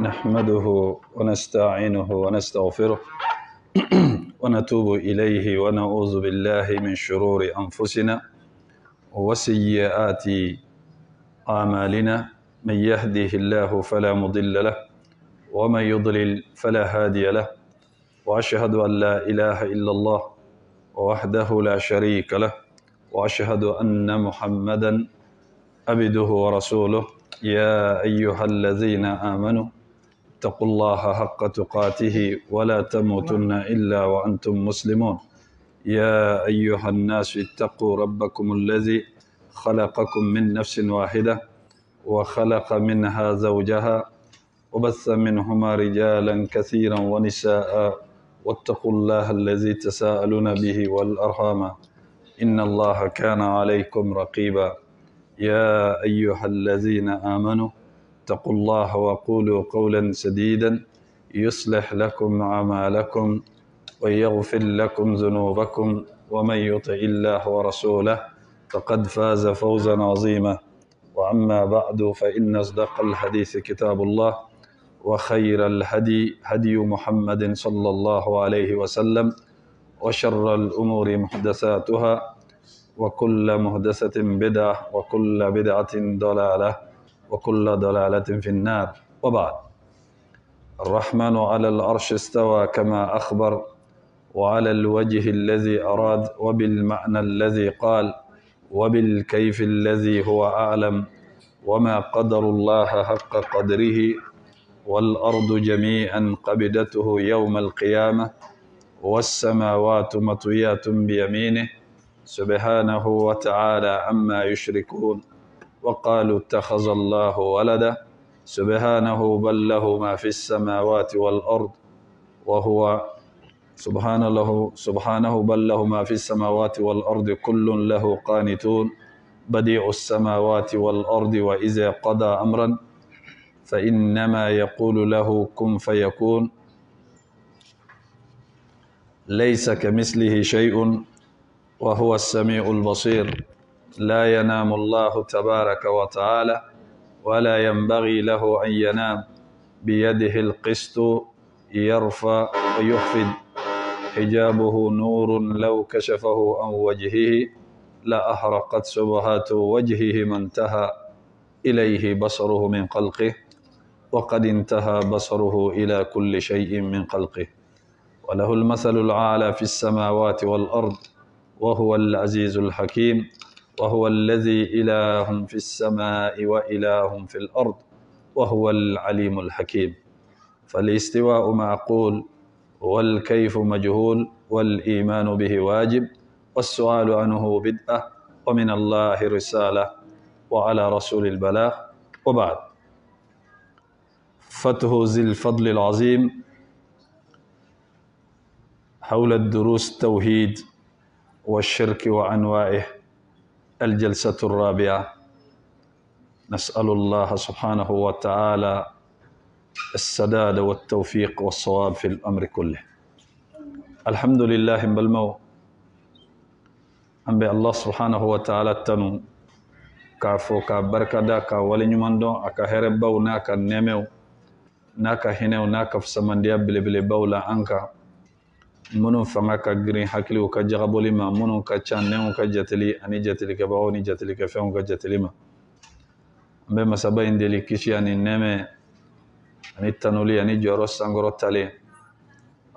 نحمده ونستعينه ونستغفره ونتوب إليه ونعوذ بالله من شرور أنفسنا وسيئات أعمالنا. من يهده الله فلا مضل له ومن يضلل فلا هادي له، وأشهد أن لا إله إلا الله وحده لا شريك له، وأشهد أن محمدا عبده ورسوله. يا أيها الذين آمنوا اتقوا الله حق تقاته ولا تموتن إلا وأنتم مسلمون. يا أيها الناس اتقوا ربكم الذي خلقكم من نفس واحدة وخلق منها زوجها وبث منهما رجالا كثيرا ونساء، واتقوا الله الذي تساءلون به والأرحام إن الله كان عليكم رقيبا. يا أيها الذين آمنوا اتقوا الله وقولوا قولا سديدا يصلح لكم أعمالكم ويغفر لكم ذنوبكم، ومن يطع الله ورسوله فقد فاز فوزا عظيما. وأما بعد، فإن أصدق الحديث كتاب الله، وخير الهدي هدي محمد صلى الله عليه وسلم، وشر الأمور محدثاتها، وكل محدثة بدعة، وكل بدعة ضلالة، وكل ضلالة في النار. وبعد، الرحمن على العرش استوى كما أخبر، وعلى الوجه الذي أراد، وبالمعنى الذي قال، وبالكيف الذي هو أعلم، وما قدر الله حق قدره، والأرض جميعا قبضته يوم القيامة، والسماوات مطويات بيمينه سبحانه وتعالى عما يشركون. وقالوا اتخذ الله ولدا، سبحانه بل له ما في السماوات والأرض، وهو سبحانه بل له ما في السماوات والأرض كل له قانتون، بديع السماوات والأرض، وإذا قضى أمرا فإنما يقول له كن فيكون، ليس كمثله شيء وهو السميع البصير. لا ينام الله تبارك وتعالى ولا ينبغي له أن ينام، بيده القسط يرفع ويخفض، حجابه نور لو كشفه عن وجهه لأحرقت سبحات وجهه ما انتهى إليه بصره من خلقه، وقد انتهى بصره إلى كل شيء من خلقه، وله المثل الأعلى في السماوات والأرض، وهو العزيز الحكيم. وهو الذي إله في السماء وإله في الأرض، وهو العليم الحكيم. فالاستواء معقول، والكيف مجهول، والإيمان به واجب، والسؤال عنه بدعة، ومن الله رسالة، وعلى رسول البلاغ. وبعد، فتح ذي الفضل العظيم حول الدروس التوحيد والشرك وأنواعه، الجلسة الرابعة. نسأل الله سبحانه وتعالى السداد والتوفيق والصواب في الأمر كله. الحمد لله بالمو أنبي الله سبحانه وتعالى تنو كافو كبركة داكا ولنمندو أكا هربو ناكا نيمو ناكا هنو ناكا فسمان ديابلي بلي بولا أنكا منو فما ka girin hakiliw ka jagaboli ma, minnu ka ca nɛnw ka jateli ani jatelikɛbagaw ni jatelikɛfɛnw ka jateli ma. An bɛ masaba in deli kisi ani nɛmɛ ani tanuli ani jɔyɔrɔ sankɔrɔ talen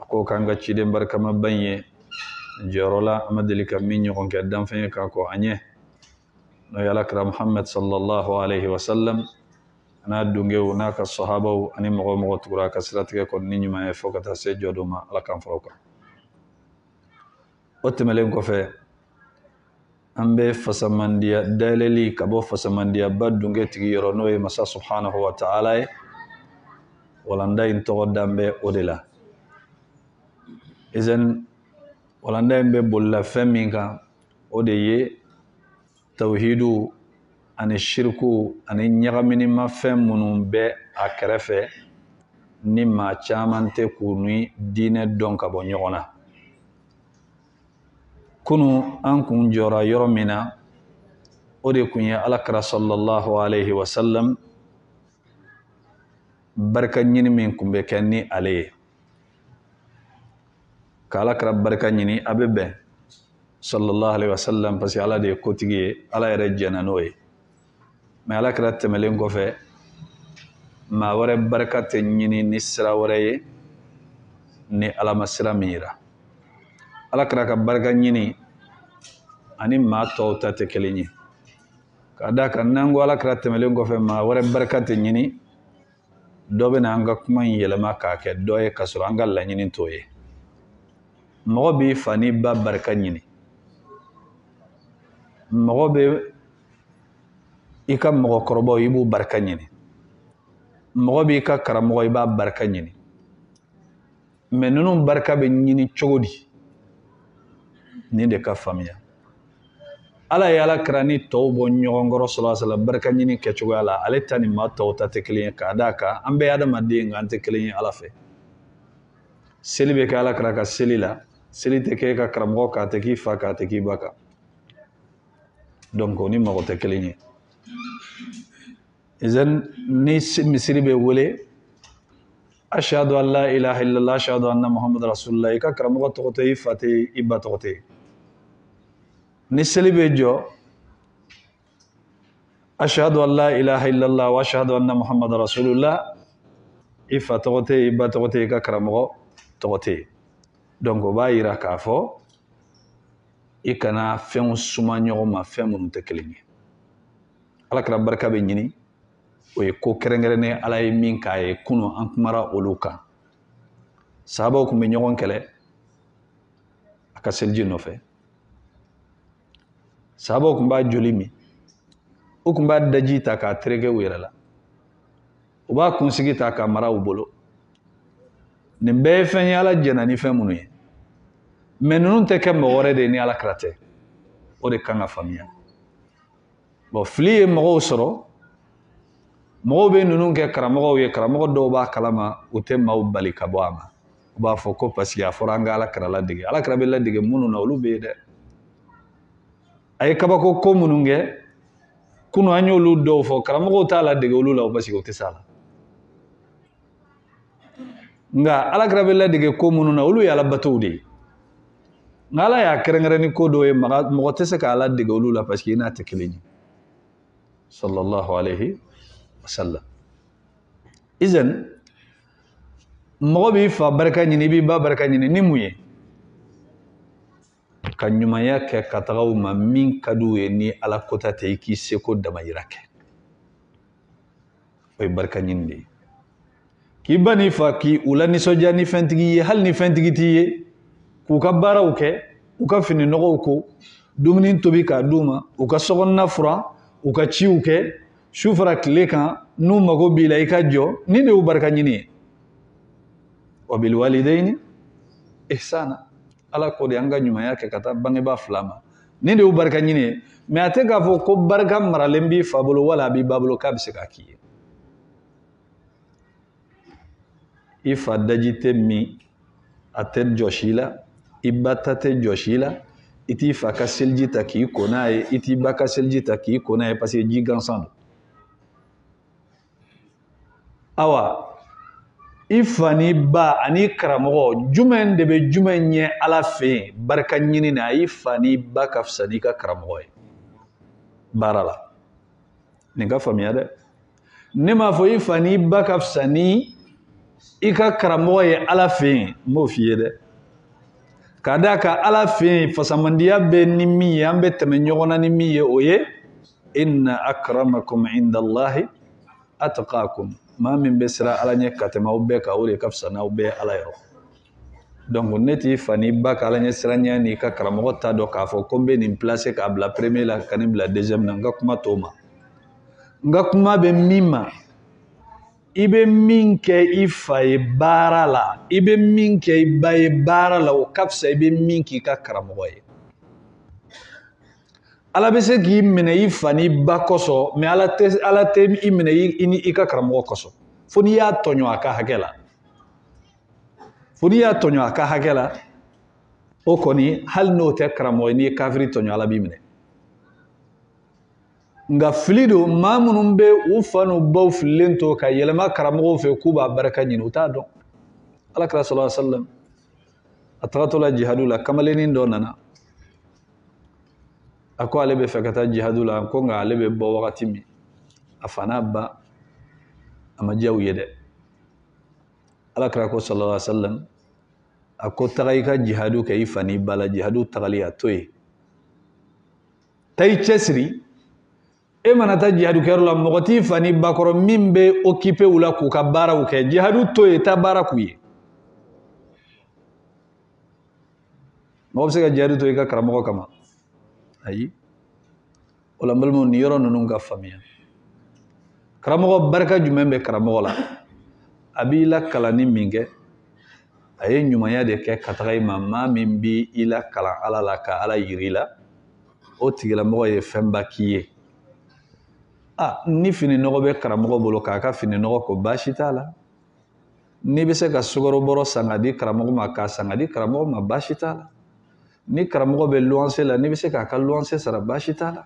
a ko k'an ka ciden barikama ba in ye. Jɔyɔrɔ la an ma deli ka min ɲɔgɔn kɛ danfɛn ye k'a kɔ an ɲɛ, n'o ye alakira Muhammad sallallahu alaihi wasallam n'a dungew n'a ka sahabaw ani mɔgɔ mɔgɔ tugura ka siratigɛ kɔni ni ɲuman ye fo ka taa se jɔ dɔ ma. Ala k'an fara o kan. O tɛmɛlen kɔfɛ, an bɛ fasamandiya dayɛlɛli ka bɔ fasamandiyaba dunge tigi yɔrɔ, n'o ye masa subhanahu wa ta'ala ye. Walanda in tɔgɔ dan bɛ o de la. Izan walanda in bɛ bolila fɛn min kan, o de ye tawhidu ani shirku ani ɲagaminima fɛn minnu bɛ a kɛrɛfɛ ni maa caman tɛ k'u ni diinɛ dɔn ka bɔ ɲɔgɔn na. Kunu an kun jɔra yɔrɔ min na, o de kun ye alakira sallallahu alaihi wasallam barka ɲini min kun bɛ kɛ ni ale ye ka Alakira barika ɲini a bɛ bɛn sallallahu alaihi wasallam parce que Ala de ye kotigi ye Ala yɛrɛ jɛna n'o ye mais Alakira tɛmɛlen kɔfɛ maa wɛrɛ barika tɛ ɲini ni sira wɛrɛ ye ni Ala ma sira min yira Alakira ka barika ɲini ani maa tɔw ta tɛ kelen ye ka d'a kan n'an ko Alakira tɛmɛlen kɔfɛ maa wɛrɛ barika tɛ ɲini dɔ bɛ na an ka kuma in yɛlɛma k'a kɛ dɔ ye ka sɔrɔ an ka laɲini t'o ye mɔgɔ b'i fa ni ba barika ɲini mɔgɔ bɛ i ka mɔgɔkɔrɔbaw i b'u barika ɲini mɔgɔ b'i ka karamɔgɔ i b'a barika ɲini mais ninnu barika bɛ ɲini cogo di nin de ka faamuya Ala ye Alakira ni tɔw bɔ ɲɔgɔn kɔrɔ sallallahu alaihi wasallam barika ɲini kɛcogoya la ale ta ni maa tɔw ta tɛ kelen ye k'a d'a kan an bɛɛ adamaden nka an tɛ kelen ye Ala fɛ seli bɛ kɛ Alakira ka seli la seli tɛ kɛ ka karamɔgɔ k'a tɛ k'i fa k'a tɛ k'i ba kan donc o ni mɔgɔ tɛ kelen ye ni misiri bɛ wele ashhadu an la ilaha illallah ashhadu anna muhammad rasulullah i ka karamɔgɔ tɔgɔ tɛ i fa tɛ i ba tɔgɔ tɛ ni seli bɛ jɔ ashhadu an la ilaha illallah wa ashhadu anna muhammad rasulullah i fa tɔgɔ tɛ i ba tɔgɔ tɛ i ka karamɔgɔ tɔgɔ tɛ donc o b'a yira k'a fɔ i kana fɛnw suma ɲɔgɔn ma fɛn minnu tɛ kelen ye Alakira barika bɛ ɲini o ye ko kɛrɛnkɛrɛnnen Ala ye min k'a ye kunun an kumara olu kan sahabaw tun bɛ ɲɔgɔn kɛlɛ a ka seliji nɔfɛ sahabaw tun b'a joli min u tun b'a daji ta k'a tereke u yɛrɛ la u b'a kunsigi ta k'a mara u bolo nin bɛɛ ye fɛn ye Ala jɛna ni fɛn minnu ye mais ninnu tɛ kɛ mɔgɔ wɛrɛ de ye ni Alakira tɛ o de kan ka faamuya bon fili ye mɔgɔw sɔrɔ mɔgɔw bɛ ninnu kɛ karamɔgɔw ye karamɔgɔ dɔw b'a kalama u tɛ maaw bali ka bɔ a ma u b'a fɔ ko parce que a fɔra an ka Alakira ladege Alakira bɛ ladege minnu na olu bɛ yen dɛ a ye kabako ko minnu kɛ kunun an y'olu dɔw fɔ karamɔgɔw t'a ladege olu la parce que u tɛ s'a la nka Alakira bɛ ladege ko minnu na olu ye Alabatow de ye nka Ala y'a kɛrɛnkɛrɛn ni ko dɔw ye mɔgɔ tɛ se k'a ladege olu la parce que i n'a tɛ kelen ye sallallahu alaihi wasallam izan mɔgɔ b'i fa barika ɲini i b'i ba barika ɲini ni mun ye ka ɲumanya kɛ ka taga u ma min ka d'u ye ni Ala kota tɛ i k'i seko damayira kɛ o ye barika ɲini de ye k'i ba n'i fa k'i u la nisɔndiya ni fɛntigi ye hali ni fɛntigi t'i ye k'u ka baaraw kɛ u ka fini nɔgɔw ko dumuni tobi k'a d'u ma u ka sokɔnɔna furan u ka ciw kɛ su fara tile kan n'u mago b'i la i ka jɔ ni de y'u barika ɲini ye wa bil walidayni ihsana Ala ko de an ka ɲumanya kɛ ka taa bangebaa fila ma ni de y'u barika ɲini ye mais a tɛ k'a fɔ ko barika maralen b'i fa bolo wala a b'i ba bolo k'a bɛ se k'a k'i ye i fa daji tɛ min a tɛ jɔsi la i ba ta tɛ jɔsi la i t'i fa ka seliji ta k'i ko n'a ye i t'i ba ka seliji ta k'i ko n'a ye parce que ji gansan don awa i fa ni ba ani karamɔgɔ jumɛn de bɛ jumɛn ɲɛ Ala fɛ yen barika ɲini na i fa ni ba ka fisa n'i ka karamɔgɔ ye baara la nin ka faamuya dɛ ne m'a fɔ i fa ni ba ka fisa ni i ka karamɔgɔ ye Ala fɛ yen n m'o f'i ye dɛ ka d'a kan Ala fɛ yen fasamandiya bɛ ni min ye an bɛ tɛmɛ ɲɔgɔn na ni min ye o ye inna akramakum indallahi atqakum maa min bɛ siran Ala ɲɛ ka tɛmɛ aw bɛɛ kan o de ka fisa n'aw bɛɛ Ala yɔrɔ donc ne t'i fa ni ba ka Ala ɲɛ siranya n'i ka karamɔgɔ t'a dɔn k'a fɔ ko n bɛ nin placer k'a bila premier la ka nin bila deuxième na n ka kuma t'o ma n ka kuma bɛ min ma i bɛ min kɛ i fa ye baara la i bɛ min kɛ i ba ye baara la o ka fisa i bɛ min k'i ka karamɔgɔ ye Ala bɛ se k'i minɛ i fa ni ba kosɔn mais Ala tɛ i minɛ i ni i ka karamɔgɔ kosɔn fo n'i y'a tɔɲɔ a ka hakɛ la fo n'i y'a tɔɲɔ a ka hakɛ la o kɔni hali n'o tɛ karamɔgɔ ye n'i ye kafiri tɔɲɔ Ala b'i minɛ nga filido mamunun be u fanu baw filento ka yelma karamogo fe kuba baraka nyini uta don ala kira sallallahu alaihi wasallam atagato la jihadu la kamalenin do nana ako ale be fekata jihadu la ko nga ale be bo wakati mi afana ba amajaw yede ala kira ko sallallahu alaihi wasallam ako tagayika jihadu kay fani bala jihadu tagali atoy tay chesri e manata jihadu kero la mogoti fani bakoro mimbe occupé wula ku ka bara uke jihadu to eta bara kuye mo se ga jihadu to ka karamo kama ayi wala malmo ni yoro nunu ga famia karamo barka jumembe karamo la abila kala ni minge aye nyumanya de ke katagay mamma mimbi ila kala ala la ka ala yirila o tigila mo ye femba kiye ni fini nogo be karamogo bolo kaka fini nogo ko bashita la ni be se ka sugoro boro sangadi karamogo ma ka sangadi karamogo ma bashita la ni karamogo be luanse la ni be se ka luanse sara bashita la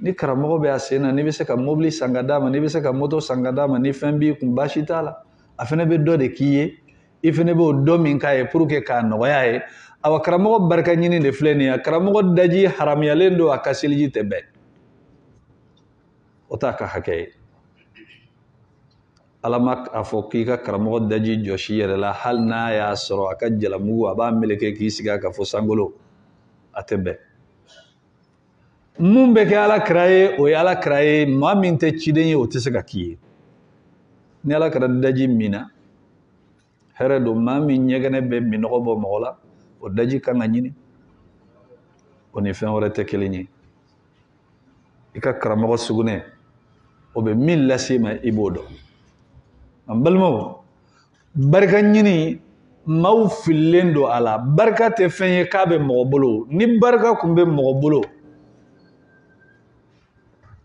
ni karamogo be asena ni be se ka mobili sangada ma ni be se ka moto sangada ma ni fembi kun bashita la afene be do de kiye ifene be o do min kaye pour que ka nogo yae awa karamogo barka nyini de fleni ya karamogo daji haramiyalendo akasilji tebe otaka hake alamak afokika karamo daji joshi yere la hal na ya soro akajala mugu aba meleke kisiga ka fo sangolo atebe mumbe ke ala kraye o ala kraye maminte chidenye otisega kiye ni ala kra daji mina heredo mami nyegene be minogo bo mola o daji kanga nyini oni fen orete kelinyi ika karamo sugune obe min lasima ibodo ambalmo barka nyini maw filendo ala barka te fenye kabe mogobolo ni barka kumbe mogobolo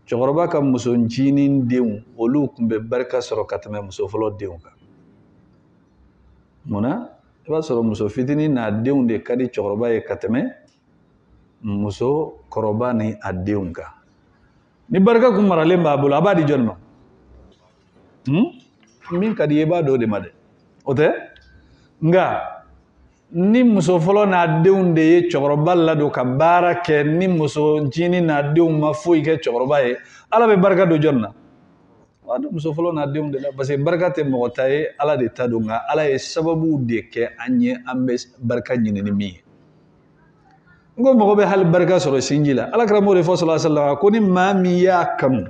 chogoroba ka muso njini deun olu kumbe barka soro katame muso folo deun ka mona eba soro muso fitini na deun de kadi chogoroba ye katame muso koroba ni adeun ka ni barka kumarale mbabulu abadi jonma min kadi yeba do de made ote nga ni muso folo na deunde ye chogoroba la do ka barake ni muso jini na deun mafu ike chogoroba ye ala be barka do jonna wadu muso folo na deunde la parce barka te motaye ala de tadunga ala ye sababu de ke anye ambe barka nyini ni mi ngo mo be hal barka soro sinjila ala kra mo re fo sallallahu alaihi wasallam ko ni mami ya kam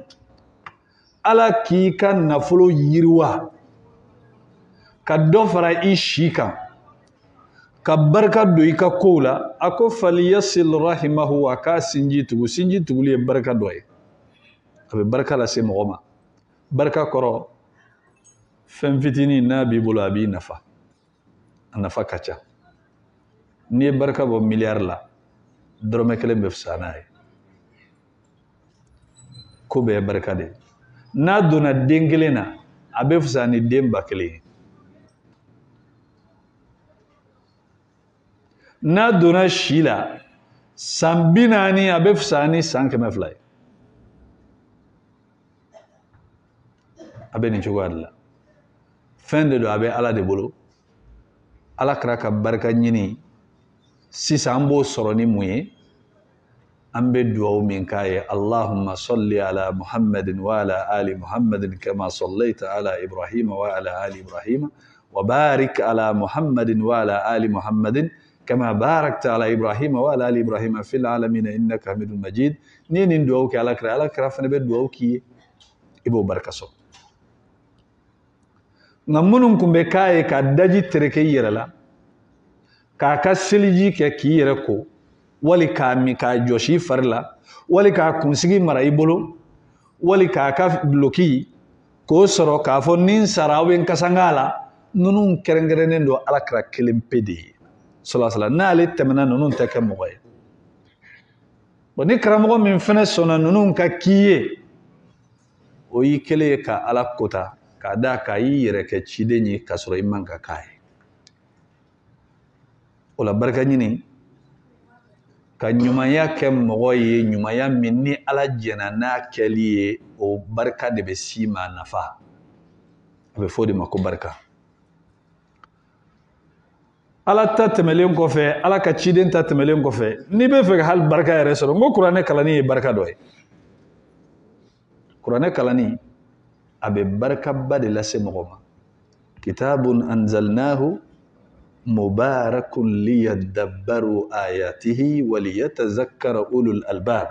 ala ki kan nafulo yirwa ka do fara ishika ka barka do ika kola ako falyasil rahimahu wa ka sinji tugu le barka doy abe barka la se mogoma barka koro fem fitini nabi bulu abi nafa kacha ni barka bo milliard la drome kelen be fsanaay ko be barka de na dona dengelena abe fsani demba kele na dona shila sambinani abe fsani sankeme flay abe ni jogadla fin de do abe ala de bolo ala kraka barka nyini si sambo soroni muye ambe duwa min kaye Allahumma salli ala Muhammadin wa ala ali Muhammadin kama sallaita ala Ibrahim wa ala ali Ibrahim wa barik ala Muhammadin wa ala ali Muhammadin kama barakta ala Ibrahim wa ala ali Ibrahim fil alamin innaka Hamidul Majid nini duwa ki ala kra fane be duwa ki ibo barkaso ngamunun kumbe kaye ka daji tereke yerala ka ka seliji ke ki yere ko wali ka mi ka joshi farla wali ka kunsigi mara ibolo wali ka bloki ko soro ka fo nin sarawen kasangala nunun kerengerenen do alakra kelempede sallallahu alaihi wasallam nale temena nunun teke moye boni kramo min fene sona nunun ka kiye o yi kele ka alakota ka da ka yi yere ke chidenyi kasoro imman ka kai ola barka nyini ka ɲumanya kɛ mɔgɔ ye ɲumanya min ni Ala jɛna n'a kɛli ye o barika de bɛ s'i ma nafa a bɛ fɔ de ma ko barika Ala ta tɛmɛlen kɔfɛ Ala ka ciden ta tɛmɛlen kɔfɛ n'i bɛ fɛ ka hali barika yɛrɛ sɔrɔ n ko kuranɛ kalanni ye barika dɔ ye kuranɛ kalanni a bɛ barikaba de lase mɔgɔ ma kitabun anzalnahu mubarakun liyadabbaru ayatihi waliyatazakkara ulul albab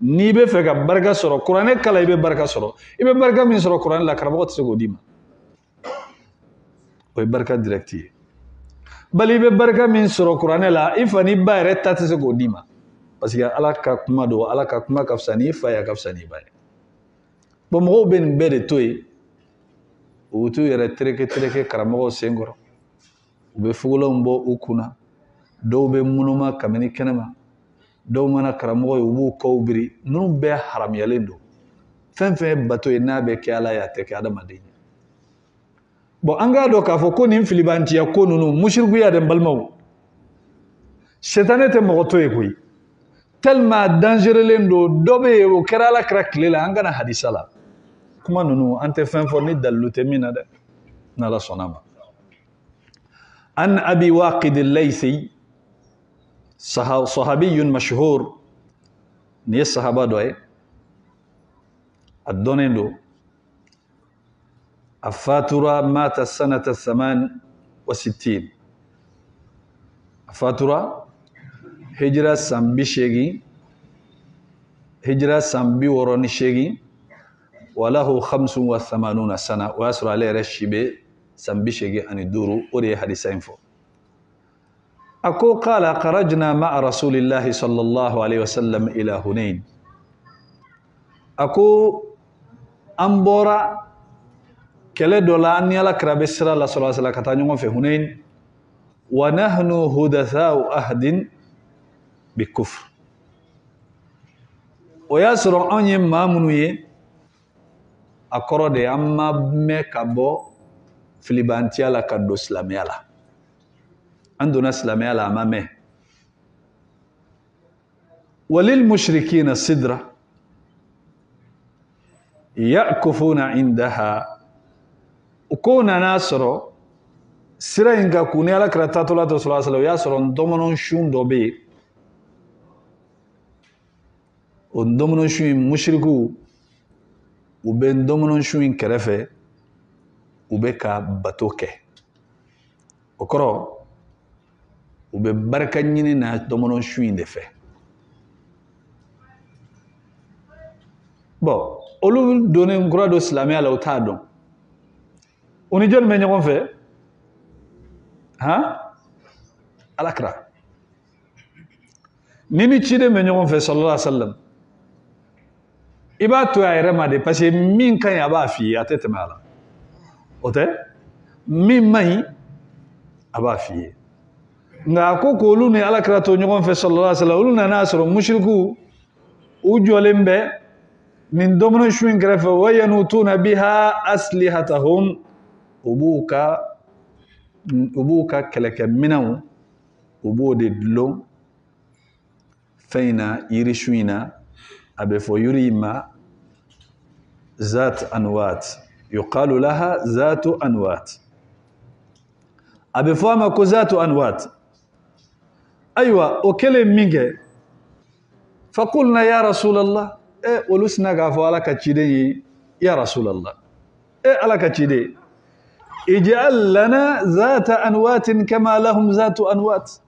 n'i bɛ fɛ ka barika sɔrɔ kuranɛ kala i bɛ barika sɔrɔ i bɛ barika min sɔrɔ kuranɛ la karamɔgɔ tɛ se k'o d'i ma o ye barika direct ye bali i bɛ barika min sɔrɔ kuranɛ la i fa ni ba yɛrɛ ta tɛ se k'o d'i ma parce que Ala ka kuma don Ala ka kuma ka fisa ni fa ye a ka fisa ni ba ye bon mɔgɔw bɛ nin bɛɛ de to yen u t'u yɛrɛ tereke karamɔgɔw sen kɔrɔ u bɛ fugulanw bɔ u kunna dɔw bɛ munuma kabini kɛnɛma dɔw mana karamɔgɔ ye u b'u kɔw biri ninnu bɛɛ haramuyalen don fɛn fɛn ye bato ye n'a bɛ kɛ Ala ye a tɛ kɛ adamaden ye bon an k'a dɔn k'a fɔ ko nin filibantiya ko ninnu musirikuya de n balimaw setanɛ tɛ mɔgɔ to ye koyi tellement dangereuxlen don dɔ bɛ yen o kɛra Ala kira tile la an kana hadisa la kuma ninnu an tɛ fɛn fɔ ni dalilu tɛ min na dɛ n'Ala sɔnna ma an abi waqid al-laythi sahabiyyun mashhur ni ye sahaba dɔ ye a dɔnnen don a fatura mata sanata 68 a fatura hijira san 80 hijira san 68 walahu 85 sana o y'a sɔrɔ ale yɛrɛ si bɛ san 85 o de ye hadisa in fɔ a ko qala kharajna ma'a rasulillahi sallallahu alaihi wasallam ila Hunain a ko an bɔra kɛlɛ dɔ la an ni Alakira bɛ sira la sallallahu alaihi wasallam ka taa ɲɔgɔn fɛ Hunain wa nahnu hudathau ahdin bi kufr o y'a sɔrɔ anw ye maa minnu ye a kɔrɔ de an ma mɛn ka bɔ filibantiya la ka don silamɛya la an donna silamɛya la a ma mɛn walil mushrikina sidra ya'kufuna indaha u ko nana sɔrɔ sira in ka kun ni Alakira taatɔla to sallallahu alaihi wasallam o y'a sɔrɔ ndɔmɔnɔ sun dɔ bɛ yen o ndɔmɔnɔ sun in mushriku u bɛ ndɔmɔnɔ sun in kɛrɛfɛ u bɛ ka bato kɛ o kɔrɔ u bɛ barika ɲini na ndɔmɔnɔ sun in de fɛ bon olu donnen kura don silamɛya la u t'a dɔn u ni jɔnni bɛ ɲɔgɔn fɛ han Alakira ni ni ciden bɛ ɲɔgɔn fɛ sallallahu alaihi wasallam i b'a to a yɛrɛ ma de parce que min ka ɲi a b'a f'i ye a tɛ tɛmɛ a la o tɛ min man ɲi a b'a f'i ye nka a ko k'olu ni Alakira to ɲɔgɔn fɛ sallallahu alaihi wasallam olu nana sɔrɔ mushriku u jɔlen bɛ nin ndɔmɔnɔ sun in kɛrɛfɛ wa yanutuna biha aslihatahum u b'u ka kɛlɛkɛminɛnw u b'o de dulon fɛn in na yiri sun in na a bɛ fɔ yiri in ma zat anwat yuqalu laha zatu anwat a bɛ fɔ a ma ko zatu anwat ayiwa o kɛlen min kɛ faqulna ya rasulallah olu sina k'a fɔ Ala ka ciden ye ya rasulallah Ala ka ciden ij'al lana zata anwatin kama lahum zatu anwat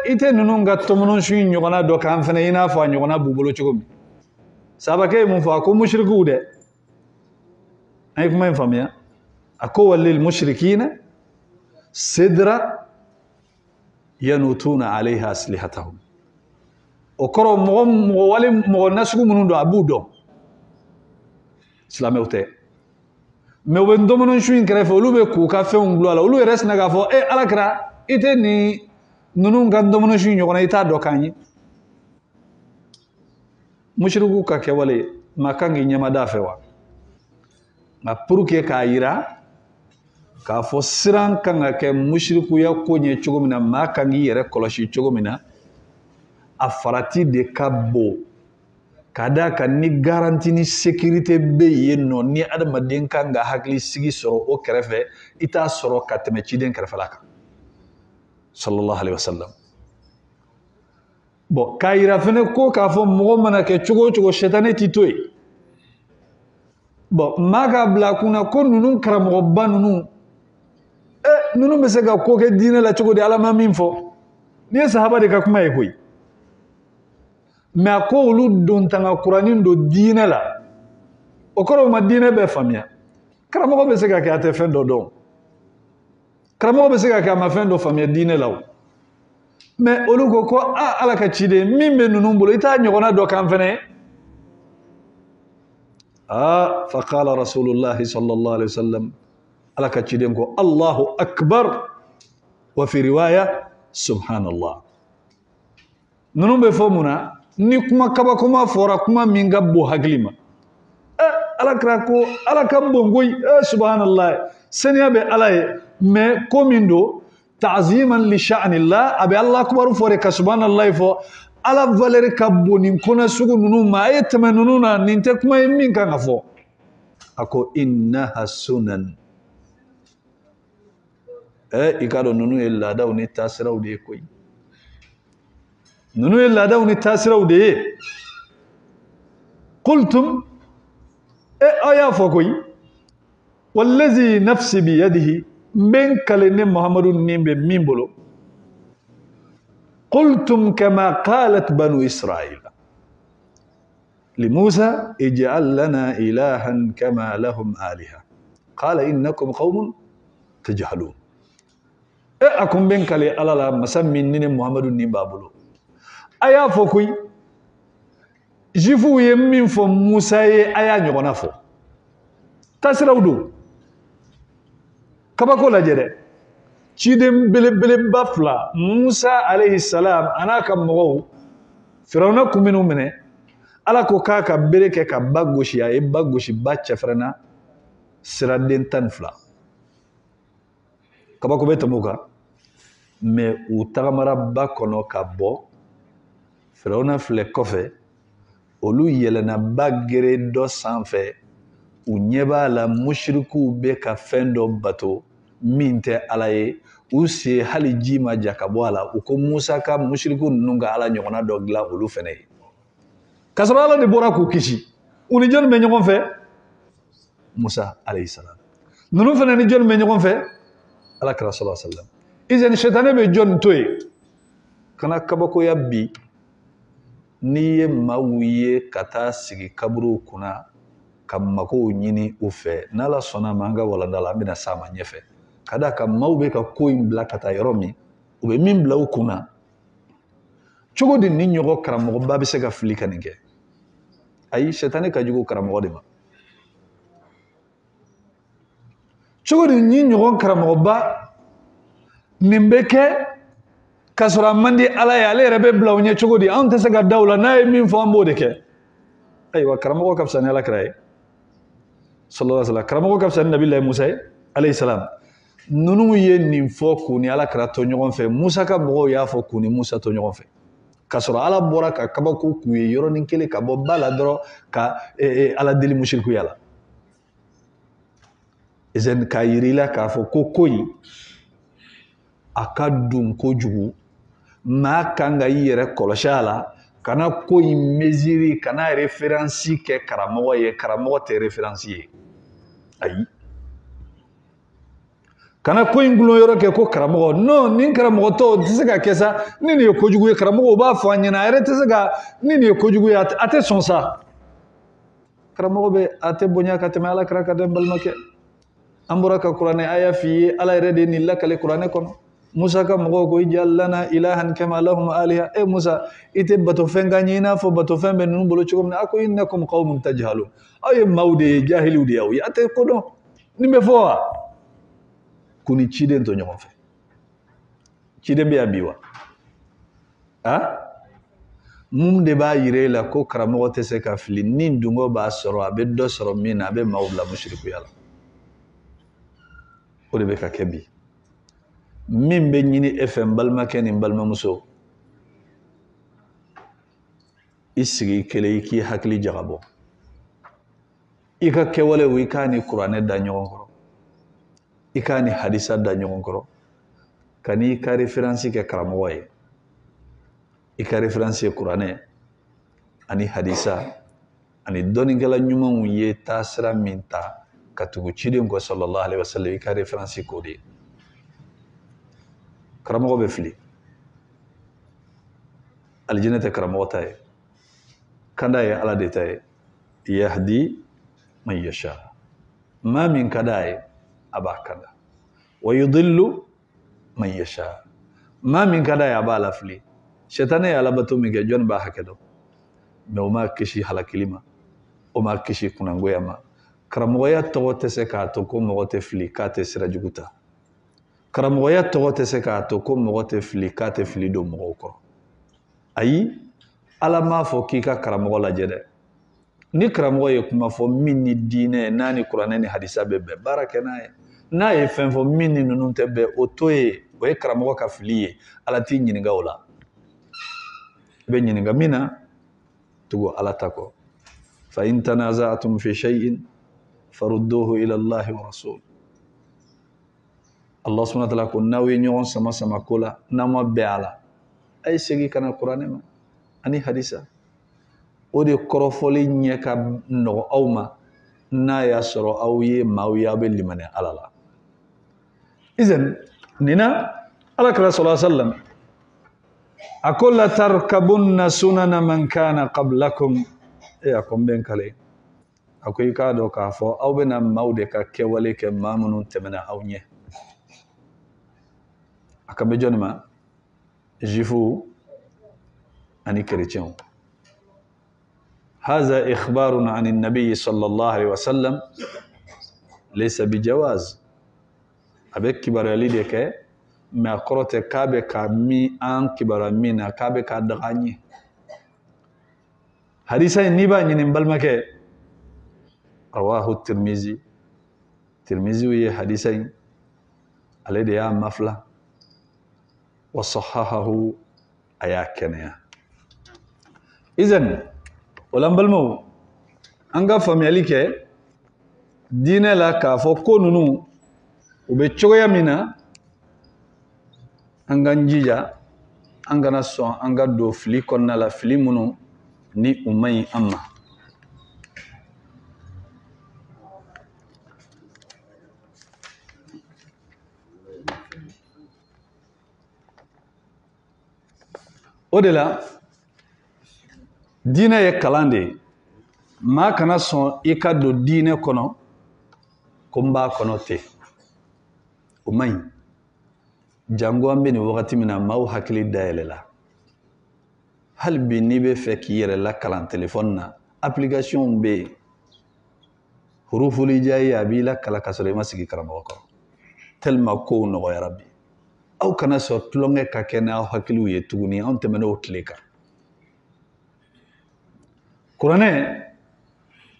i tɛ ninnu ka tɔmɔnɔ sun ɲɔgɔnna dɔ k'an fana i n'a fɔ a ɲɔgɔnna b'u bolo cogo min sabakɛ ye mun fɔ a ko mushrikiw dɛ an ye kuma in faamuya a ko walil mushrikina sidra yanutuna alayha aslihatahum o kɔrɔ mɔgɔ nasugu minnu don a b'u dɔn silamɛw tɛ mais u bɛ ndɔmɔnɔ sun in kɛrɛfɛ olu bɛ k'u ka fɛnw gulɔ a la olu yɛrɛ sina k'a fɔ Alakira i tɛ nin ninnu ka ndɔmɔnɔ sun ɲɔgɔnna i t'a dɔn k'an ye mushriku ka kɛwale maa kan k'i ɲɛmada a fɛ wa nka pour que k'a yira k'a fɔ siran kan ka kɛ mushrikuya ko ɲɛ cogo min na maa kan k'i yɛrɛ kɔlɔsi cogo min na a farati de ka bon ka da ka ni garanti ni sécurité be yen no ni adamaden kan ga hakili sigi sɔrɔ o kɛrɛfɛ i t'a sɔrɔ ka tɛmɛ ciden kɛrɛfɛla kan sallallahu alaihi wasallam bon k'a yira fɛnɛ ko k'a fɔ mɔgɔ mana kɛ cogo o cogo sɛtanɛ t'i to yen bon maa k'a bila a kunna ko ninnu karamɔgɔba ninnu ninnu bɛ se ka ko kɛ diinɛ la cogo di ala ma min fɔ ni ye sahaba de ka kuma ye koyi mais a ko olu don tanga kuranin don diinɛ la o kɔrɔ o ma diinɛ bɛɛ faamuya karamɔgɔ bɛ se ka kɛ a tɛ fɛn dɔ dɔn karamɔgɔ bɛ se ka kɛ a ma fɛn dɔ faamuya diinɛ la o mais olu ko ala ka ciden min bɛ ninnu bolo i t'a ɲɔgɔnna dɔ kan fɛnɛ faqala rasulullahi sallallahu alaihi wasallam ala ka ciden ko Allahu akbar wa fi riwaya subhanallah ninnu bɛ fɔ mun na ni kuma kabakoma fɔra kuma min ka bon hakili ma ala kira ko ala ka bon koyi subhanallah saniya bɛ ala ye mais ko min don ta'ziman li sha'nillah a bɛ ala akbar fɔ de ka subhanallah fɔ ala valeur ka bon nin kɔnɔ sugu ninnu ma a ye tɛmɛ ninnu na nin tɛ kuma ye min kan ka fɔ a ko innaha sunan i ka dɔn ninnu ye laadaw ni taasiraw de ye koyi ninnu ye laadaw ni taasiraw de ye qultum aw y'a fɔ koyi wallazi nafsi biyadihi n bɛ n kale ne muhamadu ni bɛ min bolo qultum kama qalat banu israila limusa ij'al lana ilahan kama lahum aliha qala innakum qaumun tajhalun a kun bɛ n kale ala la masa min ni ne muhamadu ni b'a bolo a y'a fɔ koyi juifuw ye min fɔ musa ye a y'a ɲɔgɔnna fɔ taasiraw don kabako lajɛ dɛ ciden belebeleba fila musa alayhi salam a n'a ka mɔgɔw firawuna kun minnu minɛ ala ko k'a ka bere kɛ ka ba gosi a ye ba gosi ba cɛfarinna siraden 12 kabako bɛ tɛmɛ o kan mais u tagamara ba kɔnɔ ka bɔ firawuna filɛ kɔfɛ olu yɛlɛnna ba gere dɔ sanfɛ u ɲɛ b'a la mushrikiw bɛ ka fɛn dɔ bato min tɛ ala ye u se hali ji ma ja ka bɔ a la u ko musa ka mushrikiw ninnu ka ala ɲɔgɔnna dɔ dilan olu fɛnɛ ye k'a sɔrɔ ala de bɔra k'u kisi u ni jɔnni bɛ ɲɔgɔn fɛ musa alayhi salam ninnu fɛnɛ ni jɔnni bɛ ɲɔgɔn fɛ ala kira sallallahu alaihi wasallam izani shetane bɛ jɔnni to yen kana kabakoya bi n'i ye maaw ye ka taa sigi kaburuw kunna ka magow ɲini u fɛ n'ala sɔnna ma an ka walanda la an bɛna s'a ma ɲɛfɛ ka d'a kan maaw bɛ ka ko in bila ka taa yɔrɔ min u bɛ min bila u kunna cogo di ni ɲɔgɔn karamɔgɔba bɛ se ka fili ka nin kɛ ayi shetane ka jugu karamɔgɔ de ma cogo di ni ɲɔgɔn karamɔgɔba nin bɛ kɛ k'a sɔrɔ a man di ala ye ale yɛrɛ bɛ bila u ɲɛ cogo di anw tɛ se ka da u la n'a ye min fɔ an b'o de kɛ ayiwa karamɔgɔ ka fisa ni ala kira ye sallallahu alaihi wasallam karamɔgɔ ka fisa ni nabilahi musa ye alayhi salam ninnu ye nin fɔ k'u ni ala kira to ɲɔgɔn fɛ musa ka mɔgɔw y'a fɔ k'u ni musa to ɲɔgɔn fɛ k'a sɔrɔ ala bɔra ka kabako k'u ye yɔrɔnin kelen ka bɔ ba la dɔrɔn ka ala deli musirikuya la k'a yira i la k'a fɔ ko in a ka dun kojugu maa kan ka i yɛrɛ kɔlɔsi a la kana ko in mesiri kana référence kɛ karamɔgɔ ye karamɔgɔ tɛ référence ye ayi kana ko in gulon yɔrɔ kɛ ko karamɔgɔ non ni karamɔgɔ tɔ tɛ se ka kɛ sa ni nin ye kojugu ye karamɔgɔ b'a fɔ a ɲɛna a yɛrɛ tɛ se ka ni nin ye kojugu ye a tɛ sɔn sa karamɔgɔ bɛ a tɛ bonya ka tɛmɛ ala kira ka dɛ balimakɛ an bɔra ka kuranɛ aya f'i ye ala yɛrɛ de ye nin lakale kuranɛ kɔnɔ musa ka mɔgɔw ko ij'al lana ilahan kama lahum aliha musa i tɛ batofɛn kan ɲɛ i n'a fɔ batofɛn bɛ ninnu bolo cogo min na a ko innakum qawmun tajhalun aw ye maaw de ye jahiliw de y'aw ye a tɛ ko dɔn nin bɛ fɔ wa k'u ni ciden to ɲɔgɔn fɛ ciden bɛ yan bi wa mun de b'a yira i la ko karamɔgɔ tɛ se ka fili ni dungo b'a sɔrɔ a bɛ dɔ sɔrɔ min na a bɛ maaw bila musirikuya la o de bɛ ka kɛ bi min bɛ ɲini e fɛ n balimakɛ ni n balimamuso isigi kele ki hakili jagabo ika kewale wi kani qur'ane da ɲɔgɔn kɔrɔ ikani hadisa da ɲɔgɔn kɔrɔ kani ka reference ke karamɔgɔ ye ika reference qur'ane ani hadisa ani dɔnikɛla ɲumanw ye taasira min ta ka tugu ciden kɔ sallallahu alaihi wasallam ika reference ko de karamɔgɔ bɛ fili aljinɛ tɛ karamɔgɔ ta ye kanda ye ala de ta ye yahdi man yasha ma min kada ye a b'a kanda wa yudillu man yasha ma min kada ye a b'a lafili shetane ye alabato min kɛ jɔnni b'a hakɛ dɔn mais o ma kisi halakili ma o ma kisi kunangoya ma karamɔgɔya tɔgɔ tɛ se k'a to ko mɔgɔ tɛ fili k'a tɛ sira jugu ta karamɔgɔya tɔgɔ tɛ se k'a to ko mɔgɔ tɛ fili k'a tɛ fili don mɔgɔw kɔrɔ ayi ala m'a fɔ k'i ka karamɔgɔ lajɛ dɛ ni karamɔgɔ ye kuma fɔ min ni diinɛ n'a ni kuranɛ ni hadisa bɛ bɛn baara kɛ n'a ye n'a ye fɛn fɔ min ni ninnu tɛ bɛn o to ye o ye karamɔgɔ ka fili ye ala t'i ɲininka o la i bɛ ɲininka min na tugu ala ta kɔ fa in tanaza'tum fi shay'in farudduhu ila Allahi wa rasul Allah subhanahu wa ta'ala ko n'aw ye ɲɔgɔn sama sama ko la n'a ma bɛn a la a ye segin ka na kuranɛ ma ani hadisa o de kɔrɔfɔli ɲɛ ka nɔgɔ aw ma n'a y'a sɔrɔ aw ye maaw ye aw bɛ limaniya ala la izan nin na alakira sallallahu alaihi wasallam a ko latarkabunna sunana man kana qablakum a ko n bɛ n kale a ko i k'a dɔn k'a fɔ aw bɛna maaw de ka kɛwale kɛ maa minnu tɛmɛna aw ɲɛ a kan bɛ jɔnni ma juifu ani chrétiens هذا إخبار عن النبي صلى الله عليه وسلم ليس بجواز أبيك كبار يليدك ما قرأت كابي كامي أن كبار منا كابي كادغاني حديثا نيبا نينبال مكة رواه الترمذي وهي حديثا عليه ديا مفلا وصححه أياكنيا إذن olan balmo an ga famiyali kɛ diinɛ la k'a fɔ ko ninnu u bɛ cogoya min na an k'an jija an kana sɔn an ka don fili kɔnɔna la fili minnu ni u man ɲi an ma o de la diinɛ ye kalan de ye maa kana sɔn i ka don diinɛ kɔnɔ ko n b'a kɔnɔ ten o man ɲi jango an bɛ nin wagati min na maaw hakili dayɛlɛla hali bi n'i bɛ fɛ k'i yɛrɛ lakalan telefɔni na application bɛ yen hurufulija a b'i lakala ka sɔrɔ i ma sigi karamɔgɔ kɔrɔ tellement kow nɔgɔyara bi aw kana sɔn tulonkɛ ka kɛ n'aw hakiliw ye tuguni anw tɛmɛn'o tile kan kuranɛ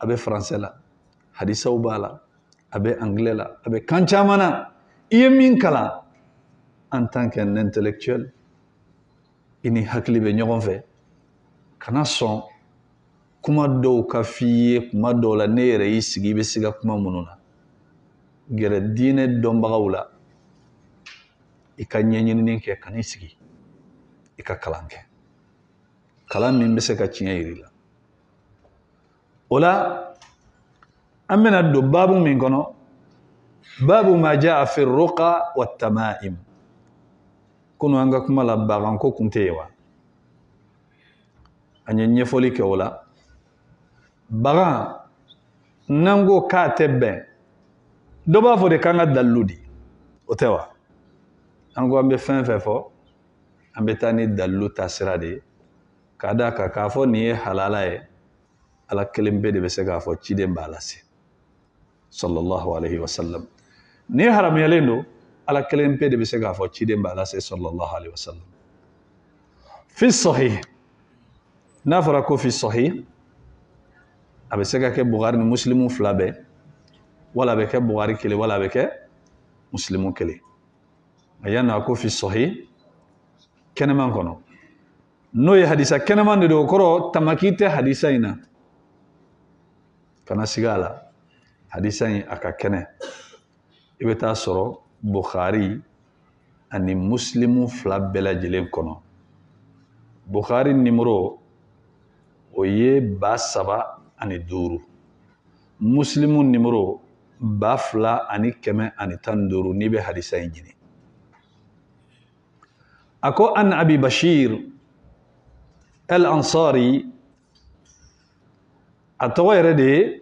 a bɛ faransɛ la hadisaw b'a la a bɛ anglais la a bɛ kan caman na i ye min kalan en tant qu'un intellectuel i ni hakili bɛ ɲɔgɔn fɛ kana sɔn kuma dɔw ka f'i ye kuma dɔw la ne yɛrɛ y'i sigi i bɛ siga kuma minnu na gɛrɛ diinɛ dɔnbagaw la i ka ɲɛɲinini kɛ ka n'i sigi i ka kalan kɛ kalan min bɛ se ka tiɲɛ yir'i la o la an bɛna don babu min kɔnɔ babu ma jaa fi ruqa wa tamaim kunu an ka kuma la baganko kun tɛ yen wa an ye ɲɛfɔli kɛ o la bagan n'an ko k'a tɛ bɛn dɔ b'a fɔ de k'an ka dalilu di o tɛ wa an ko an bɛ fɛn fɛn fɔ an bɛ taa ni dalilu ta sira de ye k'a d'a kan k'a fɔ nin ye halala ye ala kelen bɛ de bɛ se k'a fɔ ciden b'a lase sallallahu alaihi wasallam ni haramuyalen don ala kelen bɛ de bɛ se k'a fɔ ciden b'a lase sallallahu alaihi wasallam fi sahih n'a fɔra ko fi sahih a bɛ se ka kɛ Bukhari ni Muslimu fila bɛɛ wala a bɛ kɛ Bukhari kelen wala a bɛ kɛ Muslimu kelen a yan'a ko fi sahih kɛnɛman kɔnɔ no ye hadisa kenaman de do koro tamakite hadisa ina kana sigala hadisa in aka kene ibeta soro Bukhari ani Muslimu fila bɛɛ lajɛlen kɔnɔ Bukhari numéro o ye 3,005 Muslimu numéro 2,115 ni bɛ hadisa in ɲini ako an Abi Bashir al-Ansari a tɔgɔ yɛrɛ de ye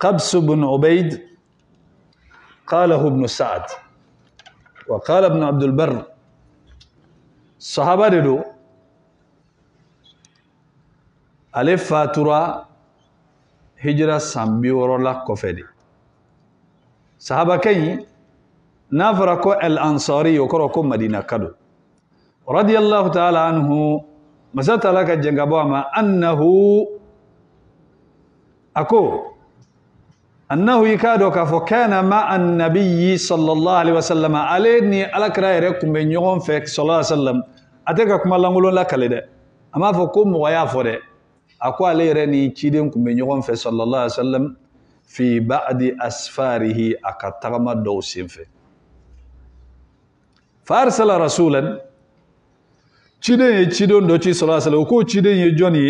قبس بن عبيد قاله ابن سعد وقال ابن عبد البر صحابة دو ألف فاتورا هجرة سامبيورو لا كفدي صحابة كي نافركو الأنصاري وكركو مدينة كدو رضي الله تعالى عنه مسألة لك الجنگابو ما أنه أكو أنه يكادو كان مع النبي صلى الله عليه وسلم عليني على كرايركم بين يوم فيك صلى الله عليه وسلم أتككم الله نقول لك لده أما فكم ويا فده أقوى عليه رني تيدمكم بين يوم فيك صلى الله عليه وسلم في بعد أسفاره أكترم دوسين فيه فأرسل رسولا تيدون دوتي صلى الله عليه وسلم وكو تيدون يجوني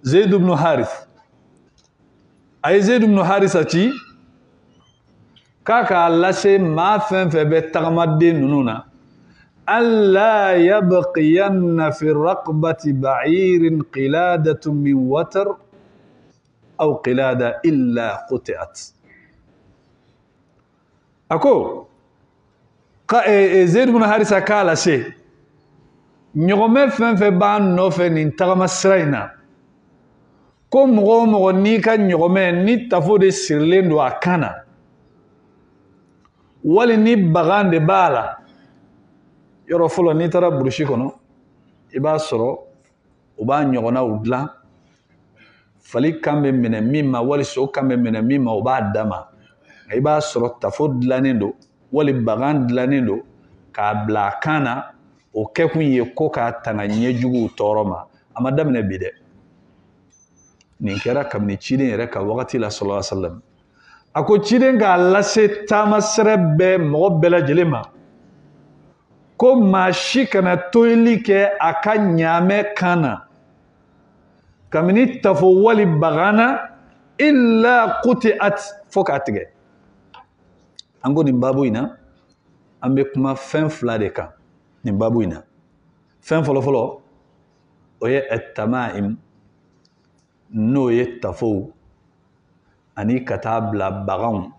زيد بن حارث ay Zaid ibn Harisa ci kaka lase ma fen fe be tagamadde nununa alla yabqiyanna fi raqbati ba'irin qiladatun min watar aw qilada illa quti'at ako ka Zaid ibn Harisa ka lase nyogome fen fe ba no fe nin tagama siraina ko mɔgɔ ni ka ɲɔgɔmɛ ni tafo de sirilen do a kan na wali ni bagan de b'a la yɔrɔ fɔlɔ n'i taara burusi kɔnɔ i b'a sɔrɔ u b'a ɲɔgɔnnaw dilan fali kan bɛ minɛ min ma wali so kan bɛ minɛ min ma u b'a dama i b'a sɔrɔ tafo dilannen do wali bagan dilannen do k'a bila a kan na o kɛkun ye ko k'a tanga ɲɛjuguw tɔɔrɔ ma a ma daminɛ bi dɛ nin kɛra kabini ciden yɛrɛ ka wagati la sallallahu alaihi wasallam a ko ciden k'a lase taama sɛrɛ bɛɛ mɔgɔ bɛɛ lajɛlen ma ko maa si kana toyili kɛ a ka ɲaamɛ kan na kabini tafo wali bagan na illa quti'at fo k'a tigɛ an ko nin babu in na an bɛ kuma fɛn fila de kan nin babu in na fɛn fɔlɔfɔlɔ o ye at-tama'im n'o ye tafow ani ka taa bila baganw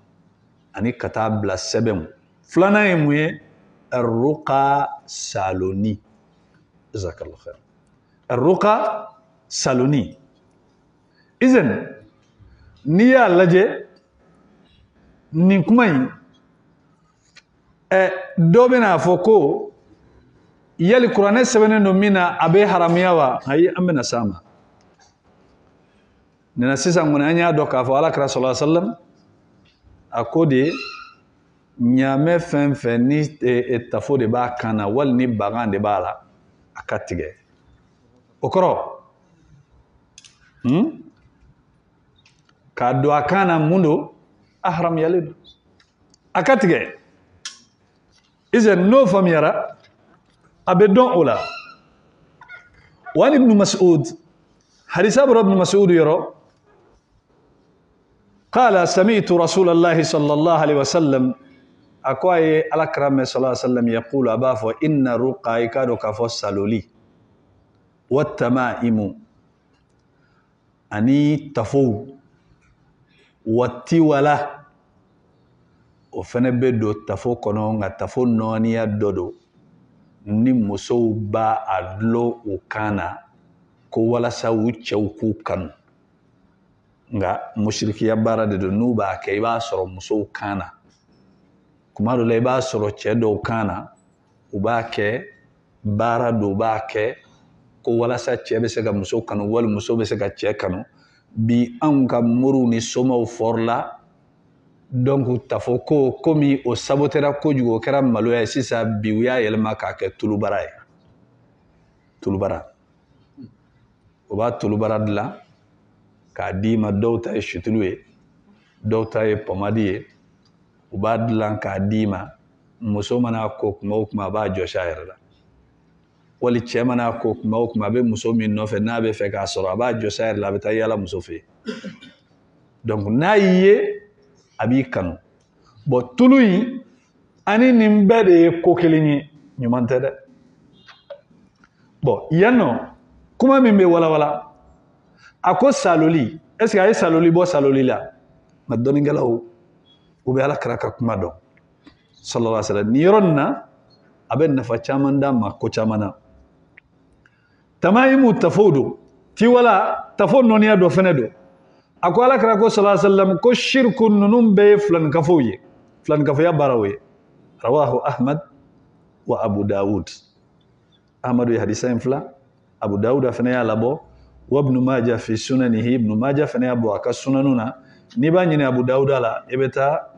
ani ka taa bila sɛbɛnw filanan ye mun ye ruqa saloni jazakallahu khair ruqa saloni izan n'i y'a lajɛ nin kuma in dɔ bɛna fɔ ko yali kuranɛ sɛbɛnnen don min na a bɛ haramiya wa ayi an bɛna s'a ma nina sisan kɔni an y'a dɔn k'a fɔ alakira sallallahu alaihi wasallam a ko de ɲaamɛ fɛn fɛn ni tafo de b'a kan na wali ni bagan de b'a la a ka tigɛ o kɔrɔ k'a don a kan na mun don a haramuyalen don a ka tigɛ izan n'o faamuyara a bɛ dɔn o la wani ibn Mas'ud hadisa bɔra ibn Mas'ud yɔrɔ قال سمعت رسول الله صلى الله عليه وسلم أكواي على كرام صلى الله عليه وسلم يقول أبافو إن رقا يكادو كفو سالولي والتمائم أني تفو والتولا وفنبدو تفو كنون تفو نونيا دودو ni musow b'a a dulon u kan na ko walasa u cɛw k'u kanu nga mushrikiya baara de don n'u b'a kɛ i b'a sɔrɔ musow kan na kuma dɔ la i b'a sɔrɔ cɛ dɔw kan na u b'a kɛ baara dɔw b'a kɛ ko walasa cɛ bɛ se ka muso kanu wali muso bɛ se ka cɛ kanu bi anw ka moriw ni somaw fɔrila donc tafo ko komi o sabotera kojugu o kɛra maloya ye sisan bi u y'a yɛlɛma k'a kɛ tulubara ye tulubara o b'a tulubara dilan k'a d'i ma dɔw ta ye situlu ye dɔw ta ye pomadi ye u b'a dilan k'a d'i ma muso mana ko kuma o kuma a b'a jɔsi a yɛrɛ la wali cɛ mana ko kuma o kuma a bɛ muso min nɔfɛ n'a bɛ fɛ k'a sɔrɔ a b'a jɔsi a yɛrɛ la a bɛ taa yala muso fɛ yen donc n'a y'i ye a b'i kanu bon tulu in ani nin bɛɛ de ye ko kelen ye ɲuman tɛ dɛ bon yan nɔ kuma min bɛ walawala a ko saloli est ce que a ye saloli bɔ saloli la nka dɔnnikɛlaw u bɛ Alakira ka kuma dɔn sallallahu alaihi wa sallam nin yɔrɔ nin na a bɛ nafa caman d'a ma ko caman na tamayimu tafo don tiwala tafo nɔniya dɔ fɛnɛ don a ko Alakira ko sallallahu alaihi wa sallam ko shirku ninnu bɛɛ ye filanikafow ye filanikafoya baaraw ye rawahu Ahmad wa Abu Dawud Ahmadu ye hadisa in fila Abu Dawud fɛnɛ y'a labɔ wa Ibn Majah fi sunanihi Ibn Majah fɛnɛ y'a bɔ a ka sunanu na n'i b'a ɲini Abu Dawud la i bɛ taa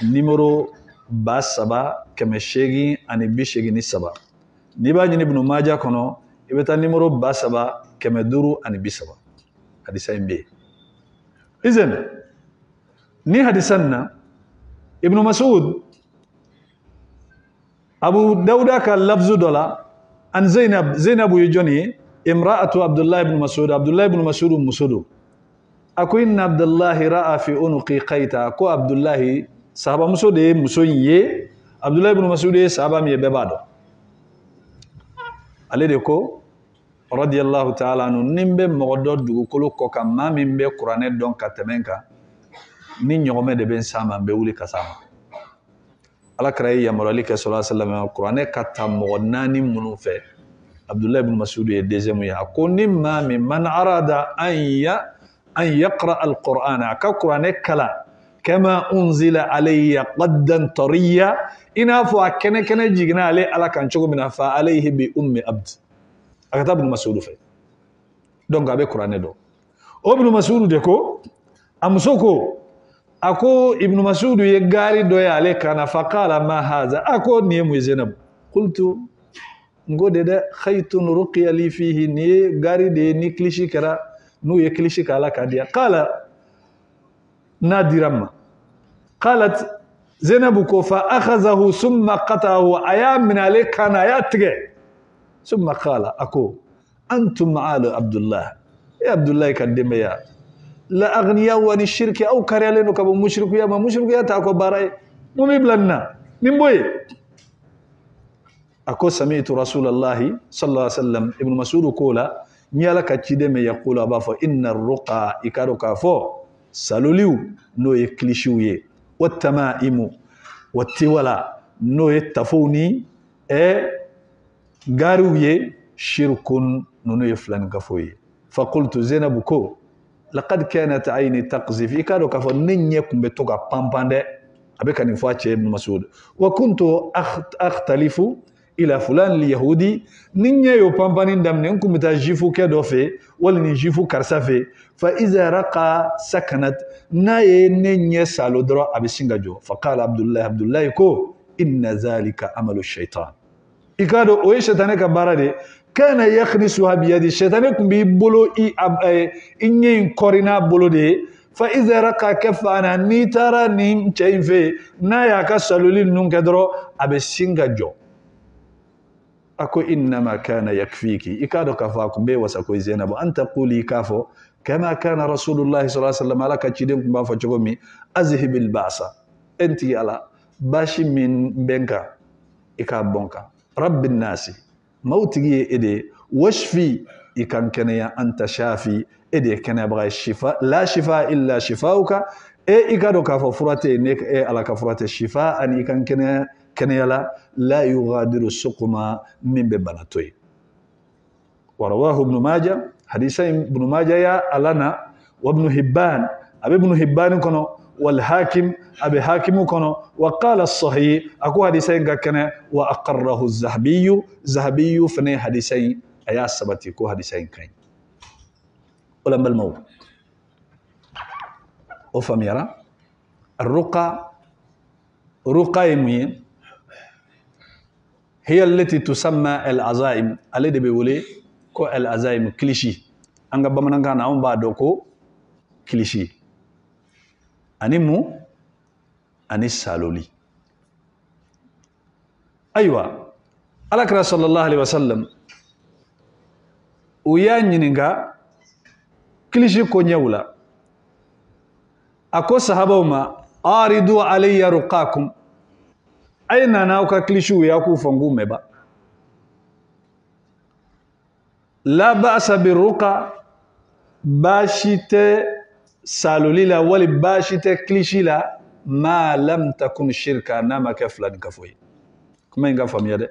numéro 3883 n'i b'a ɲini Ibn Majah kɔnɔ i bɛ taa numéro 3530 hadisa in bɛ yen izan ni hadisa in na Ibn Mas'ud Abu Dawuda ka lafzu dɔ la an Zainabu ye jɔn ye imra'atu Abdullah ibn Mas'ud Abdullah ibn Mas'ud muso don a ko inna Abdullahi ra'a fi unuqi qayta ko Abdullahi sahaba muso de ye muso in ye Abdullah ibn Mas'ud ye sahaba min ye bɛɛ b'a dɔn ale de ko radiyallahu ta'ala anhu ni n bɛ mɔgɔ dɔ dugukolo kɔ kan maa min bɛ kuranɛ dɔn ka tɛmɛ n kan ni ɲɔgɔmɛ de bɛ n s'a ma n bɛ wuli ka s'a ma Alakira ye yamaruyali kɛ sallallahu alaihi wa sallam kuranɛ ka ta mɔgɔ 4 minnu fɛ Abdullah ibn Mas'ud ye deuxième ye a ko ni maa min man arada an yaqra al-Qur'ana a ka kuranɛ kala kama unzila alayya qaddan tariya i n'a fɔ a kɛnɛ jiginna ale Ala kan cogo min na fa alayhi bi ummi abd a ka taa Ibn Mas'ud fɛ donc a bɛ kuranɛ dɔn o Ibn Mas'ud de ko a muso ko a ko Ibn Mas'ud ye gari dɔ ye ale kana fa qala ma haza a ko nin ye mun ye Zainabu qultu n ko de dɛ khaytun ruqiya li fihi nin ye gari de ye ni kilisi kɛra n'u ye kilisi k'a la k'a di yan qala n'a dira n ma qalat Zainabu ko fa akhazahu summa qatahu a y'a minɛ ale kan na a y'a tigɛ summa qala a ko antum alu Abdullah e Abdullahi ka denbaya la aghniya wa ni shirki aw kariyalen don ka bɔ mushrikuya ma mushrikuya t'a ko baara ye mun b'i bila nin na nin bɔ yen a ko sami'tu rasulallahi sallallahu alaihi wa sallam Ibn Mas'ud ko la n ye Ala ka ciden mɛn yaqulu a b'a fɔ inna ruqa i ka dɔn k'a fɔ saloliw n'o ye kilisiw ye wa tama'imu wa tiwala n'o ye tafow ni gariw ye shirkun ninnu ye filanikafow ye fa qultu Zainabu ko laqad kanat ayni taqzif i ka dɔn k'a fɔ ne ɲɛ tun bɛ to ka panpan dɛ a bɛ ka nin fɔ a cɛ Ibn Mas'ud wa kuntu akhtalifu ila fulan li yahudi ni ɲɛ y'o panpanni daminɛ n tun bɛ taa jifukɛ dɔ fɛ wali ni jifu karisa fɛ fa iza raqa sakanat n'a ye ne ɲɛ salo dɔrɔn a bɛ sin ka jɔ fa qala Abdullahi ko inna zalika amalu shaitan i ka dɔn o ye shetane ka baara de kana yakhnisuha biyadi shetane tun b'i bolo i ɲɛ in kɔri n'a bolo de ye fa iza raqa kafana n'i taara nin cɛ in fɛ n'a y'a ka saloli ninnu kɛ dɔrɔn a bɛ sin ka jɔ a ko innama kana yakfiki i k'a dɔn k'a fɔ a tun bɛ wasa ko Zainabu an taquli i k'a fɔ kama kana rasulullahi sallallahu alaihi wa sallam Ala ka ciden tun b'a fɔ cogo min azhibil ba'sa e n tigi Ala baasi min bɛ n kan i k'a bɔn kan rabbin nasi maaw tigi ye e de ye washfi i kan kɛnɛya anta shafi e de ye kɛnɛyabaga ye shifa la shifa illa shifauka i k'a dɔn k'a fɔ fura tɛ yen ne Ala ka fura tɛ shifa ani i kan kɛnɛya la la yughadiru suquma min bɛ bana to ye wa rawahu Ibn Majah hadisa Ibn Majah ya alana wa Ibn Hibban abe Ibn Hibban kɔnɔ wal hakim abe hakimu kɔnɔ wa qala as-sahih ako hadisa in ka kɛnɛ wa aqarrahu az-zahabi fana hadisa in a y'a sabati ko hadisa in kaɲi o la n balimaw o faamuyara ruqa ye mun ye hiya allati tusamma al-azaim ale de bɛ wele ko al-azaim kilisi an ka bamanankan na anw b'a dɔn ko kilisi ani mun ani saloli ayiwa alakira sallallahu alaihi wasallam u y'a ɲininka kilisi ko ɲɛw la a ko sahabaw ma aridu alayya ruqakum ay nana aw ka kilisiw y'a k'u fɔ n k'u mɛn ba la ba'sa birruqa baasi tɛ saloli la wali baasi tɛ kilisi la ma lam takun shirka n'a ma kɛ filani kafo ye kuma in ka faamuya dɛ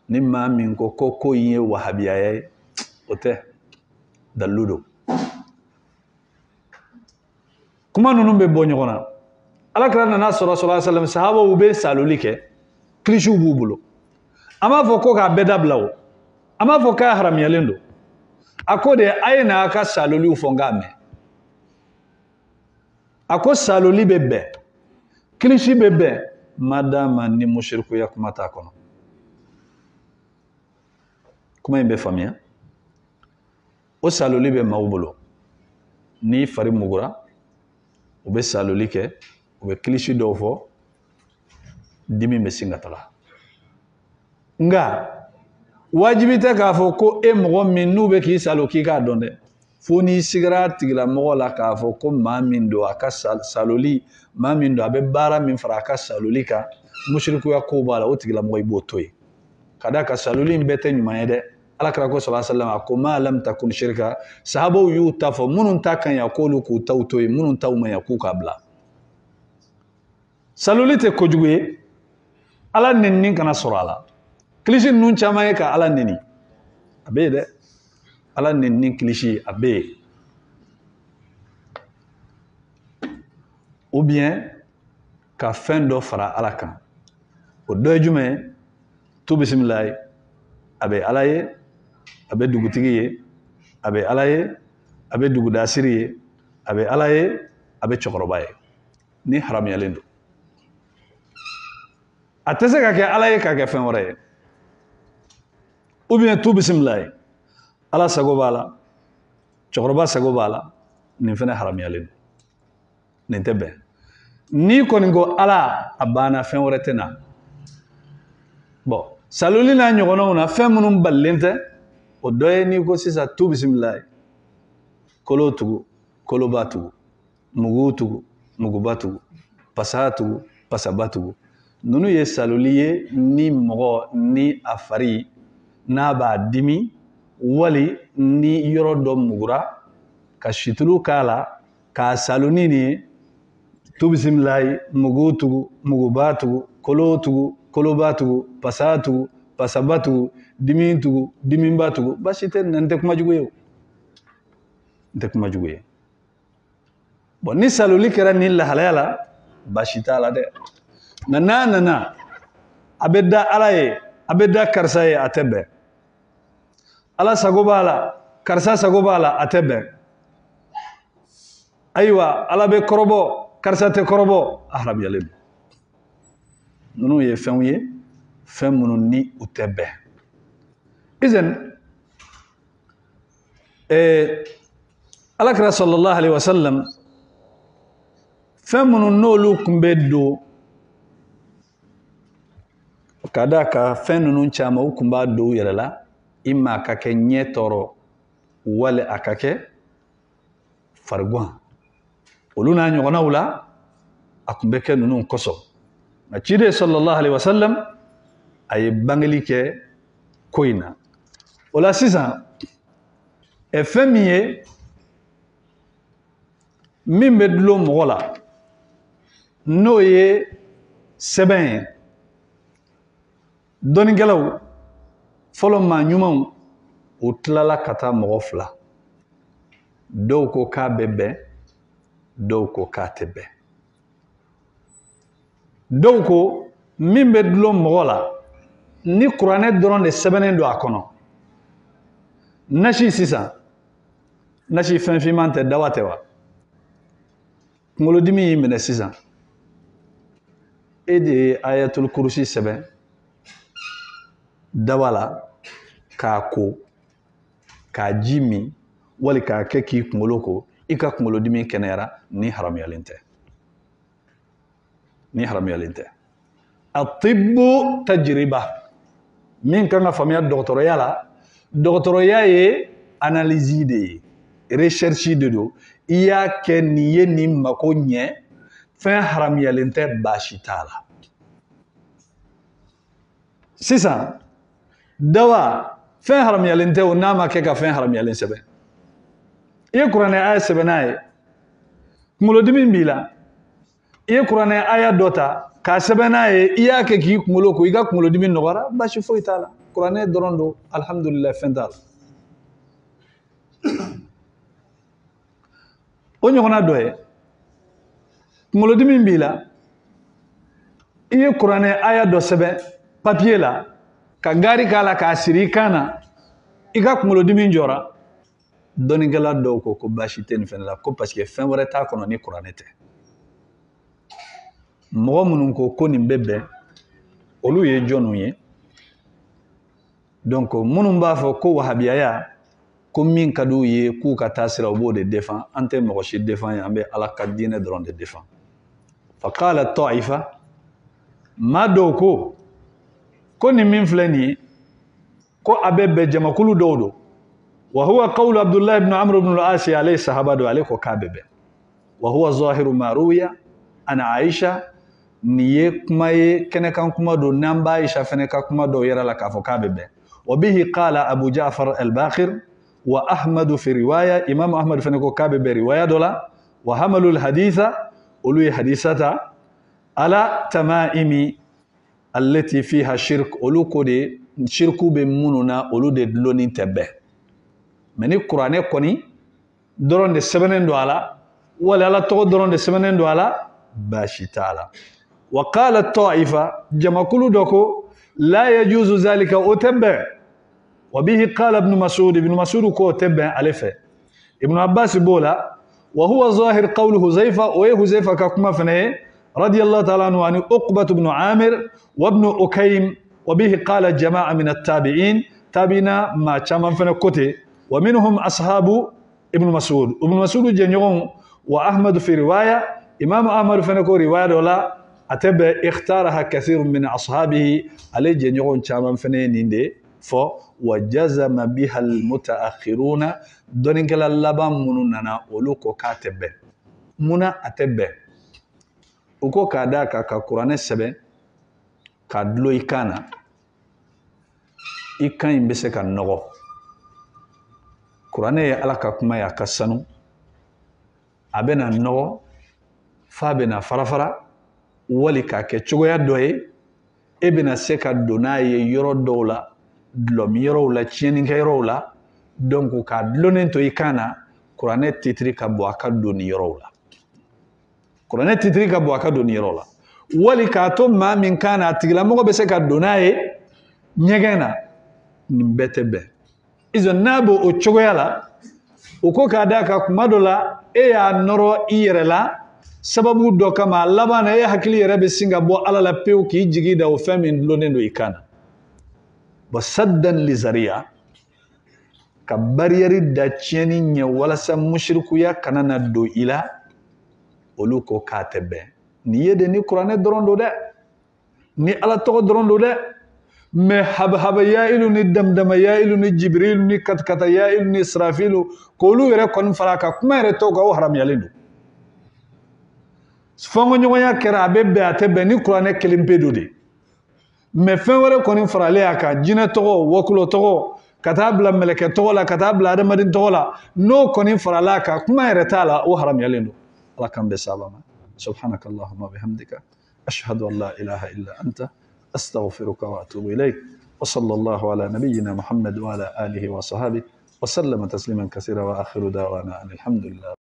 ni maa min ko ko in ye wahabiyaya ye o tɛ dalilu don kuma ninnu bɛ bɔ ɲɔgɔn na alakira nana sɔrɔ sallallahu alaihi wasallam sahabaw bɛ saloli kɛ kilisiw b'u bolo an b'a fɔ ko k'a bɛɛ dabila o an b'a fɔ k'a haramuyalen don a ko de a ye n'a ka saloliw fɔ n k'a mɛn a ko saloli bɛ bɛn kilisi bɛ bɛn madama ni mushrikuya kuma t'a kɔnɔ kuma in bɛ faamuya o saloli bɛ maaw bolo ni fari mugura u bɛ saloli kɛ u bɛ kilisi dɔw fɔ dimi bɛ sin ka taga nka wajibi tɛ k'a fɔ ko e mɔgɔ min n'u bɛ k'i salo k'i k'a dɔn dɛ fo n'i sigara a tigilamɔgɔ la k'a fɔ ko maa min don a ka saloli maa min don a bɛ baara min fara a ka saloli kan mushrikuya kow b'a la o tigilamɔgɔ i b'o to yen ka d'a kan saloli in bɛɛ tɛ ɲuman ye dɛ alakira ko sallallahu alaihi wasallam a ko ma lam takun shirka sahabaw y'u ta fɔ minnu ta kan ya k'olu k'u taw to yen minnu taw man ya k'u k'a bila saloli tɛ kojugu ye ala nenni kana sɔrɔ a la kilisi ninnu caman ye ka ala neni a bɛ yen dɛ ala nenni kilisi a bɛ yen ou bien ka fɛn dɔ fara ala kan o dɔ ye jumɛn ye tu bisimila ye a bɛ ala ye a bɛ dugutigi ye a bɛ ala ye a bɛ dugudasiri ye a bɛ ala ye a bɛ cɛkɔrɔba ye ni haramuyalen don a tɛ se ka kɛ ala ye ka kɛ fɛn wɛrɛ ye ou bien tu bisimila ye ala sago b'a la cɛkɔrɔba sago b'a la nin fɛnɛ haramuyalen don nin tɛ bɛn n'i kɔni ko ala a banna fɛn wɛrɛ tɛ na bon saloli n'a ɲɔgɔnnaw na fɛn minnu balilen tɛ o dɔ ye n'i ko sisan tu bisimila ye kolo tugu koloba tugu mugu tugu muguba tugu pasa tugu pasaba tugu ninnu ye saloli ye ni mɔgɔ ni a fari n'a b'a dimi wali ni yɔrɔ dɔ mugura ka situlu k'a la k'a saloni nin ye tu bisimila ye mugu tugu muguba tugu kolo tugu koloba tugu pasa tugu pasaba tugu dimi tugu dimiba tugu basi tɛ nin tɛ kuma jugu ye o n tɛ kuma jugu ye bon ni saloli kɛra ni lahalaya la basi t'a la dɛ nka n'a nana a bɛ da ala ye a bɛ da karisa ye a tɛ bɛn ala sago b'a la karisa sago b'a la a tɛ bɛn ayiwa ala bɛ kɔrɔbɔ karisa tɛ kɔrɔbɔ a haramuyalen don ninnu ye fɛnw ye fɛn minnu ni u tɛ bɛn izan alakira sallallahu alaihi wasallam fɛn minnu n'olu tun bɛ don ka d'a kan fɛn ninnu caman u tun b'a don u yɛrɛ la i ma a ka kɛ ɲɛ tɔɔrɔ wali a ka kɛ fariguan olu n'a ɲɔgɔnnaw la a tun bɛ kɛ ninnu kosɔn nka ciden sallallahu alaihi wasallam a ye bangeli kɛ ko in na o la sisan fɛn min ye min bɛ dulon mɔgɔ la n'o ye sɛbɛn ye dɔnnikɛlaw fɔlɔ maa ɲumanw u tilala ka taa mɔgɔ fila dɔw ko k'a bɛ bɛn dɔw ko k'a tɛ bɛn dɔw ko min bɛ dulon mɔgɔ la ni kuranɛ dɔrɔn de sɛbɛnnen don a kɔnɔ nasi sisan nasi fɛn finman tɛ dawa tɛ wa kunkolodimi y'i minɛ sisan e de ye ayatul kursi sɛbɛn daba la k'a ko k'a ji min wali k'a kɛ k'i kunkolo ko i ka kunkolodimi kɛnɛyara ni haramuyalen tɛ atibbu tajriba min kan ka faamuya dɔgɔtɔrɔya la dɔgɔtɔrɔya ye analyse de ye recherche de do i y'a kɛ nin ye nin mako ɲɛ fɛn haramuyalen tɛ baasi t'a la sisan dawa fɛn haramuyalen tɛ o n'a ma kɛ ka fɛn haramuyalen sɛbɛn i ye kuranɛ aya sɛbɛn n'a ye kunkolodimi b'i la i ye kuranɛ aya dɔ ta k'a sɛbɛn n'a ye i y'a kɛ k'i kunkolo ko i ka kunkolodimi nɔgɔyara baasi foyi t'a la kuranɛ dɔrɔn don alhamdulillah fɛn t'a la o ɲɔgɔnna dɔ ye kunkolodimi b'i la i ye kuranɛ aya dɔ sɛbɛn papiye la ka gari k'a la k'a siri i kan na i ka kunkolodimi jɔra dɔnnikɛla dɔw ko baasi tɛ nin fɛnɛ la ko parce que fɛn wɛrɛ t'a kɔnɔ ni kuranɛ tɛ mɔgɔ minnu ko nin bɛ bɛn olu ye jɔnw ye donc minnu b'a fɔ ko wahabiyaya ko min ka d'u ye k'u ka taa sira u b'o de défend an tɛ mɔgɔ si défend ye an bɛ ala ka diinɛ dɔrɔn de défend faqala ta'ifa maa dɔw ko nin min filɛ nin ye ko a bɛ bɛn jamakulu dɔw don wa huwa qawlu abdullah ibn amr ibn al-as alayhi sahaba do ale ko k'a bɛ bɛn wa huwa zahiru ma ruwiya ana aisha nin ye kuma ye kɛnɛkan kuma don n'an b'a aisha fɛnɛ ka kuma dɔw yɛrɛ la k'a fɔ k'a bɛ bɛn wa bihi qala abu ja'far al-baqir wa ahmad fi riwaya imam ahmad fɛnɛ ko k'a bɛ bɛn riwaya dɔ la wa hamalu al-haditha olu ye hadisata ala tamaimi allati fiha shirk olu ko de shirku be minnu na olu de dulonni tɛ bɛn mais ni kuranɛ kɔni dɔrɔn de sɛbɛnnen don a la wala ala tɔgɔ dɔrɔn de sɛbɛnnen don a la baasi t'a la wa qala ta'ifa jamakulu dɔ ko la yajuzu zalika o tɛ bɛn wa bihi qala ibn mas'ud ko o tɛ bɛn ale fɛ ibn abbas b'o la wa huwa zahir qawlu huzaifa o ye huzaifa ka kuma fɛnɛ ye رضي الله تعالى عنه عن عقبة بن عامر وابن أكيم وبه قال جماعة من التابعين تابعنا ما شامن فينا كوتي ومنهم أصحاب ابن مسعود جنيون وأحمد في رواية إمام أحمد فينا كو رواية ولا أتبع اختارها كثير من أصحابه على جنيون شامن فينا نيندي فو وجزم بها المتأخرون دونك اللبان مننا ولوكو كاتب منا أتبع u ko k'a da ka kuranɛ sɛbɛn ka dulon i kan na i kan in bɛ se ka nɔgɔ kuranɛ ye ala ka kuma ye a ka sanu a bɛ na nɔgɔ f'a bɛ na fara wali k'a kɛ cogoya dɔ ye e bɛ na se ka don n'a ye yɔrɔ dɔw la dulɔmi yɔrɔw la tiɲɛnikɛ yɔrɔw la donc k'a dulonnen to i kan na kuranɛ titiri ka bɔ a ka don nin yɔrɔw la kuranɛ titiri ka bɔ a ka don nin yɔrɔ la wali k'a to maa min kan na a tigilamɔgɔ bɛ se ka don n'a ye ɲɛgɛn na nin bɛɛ tɛ bɛn izɔn n'a b'o o cogoya la o ko k'a da ka kuma dɔ la e y'a nɔrɔ i yɛrɛ la sababu dɔ kama a laban na e hakili yɛrɛ bɛ sin ka bɔ ala la pewu k'i jigi da o fɛn min dulonnen don i kan na bɔn saddan lizariya ka bariyɛri da tiɲɛni ɲɛ walasa musirikuya kana na don i la olu ko k'a tɛ bɛn nin ye de ni kuranɛ dɔrɔn don dɛ ni ala tɔgɔ dɔrɔn don dɛ mais habahaba ya'ilu ni damdama ya'ilu ni jibrilu ni katakata ya'ilu ni israfilu k'olu yɛrɛ kɔni fara a kan kuma yɛrɛ tɔw kan o haramuyalen don fɔnkɔɲɔgɔnya kɛra a bɛ bɛn a tɛ bɛn ni kuranɛ kelen pe don de mais fɛn wɛrɛ kɔni faralen a kan jinɛ tɔgɔ wɔkulo tɔgɔ ka taa bila mɛlɛkɛ tɔgɔ la ka taa bila adamaden tɔgɔ la n'o kɔni farala a kan kuma yɛrɛ t'a la o haramuyalen don ala kan bɛ saba ma subhanaka allahumma bihamdika ashhadu an la ilaha illa anta astaghfiruka wa atubu ilayk wa sallallahu ala nabiyyina muhammad wa ala alihi wa sahbihi wa sallama tasliman kaseera wa akhiru da'wana alhamdulillah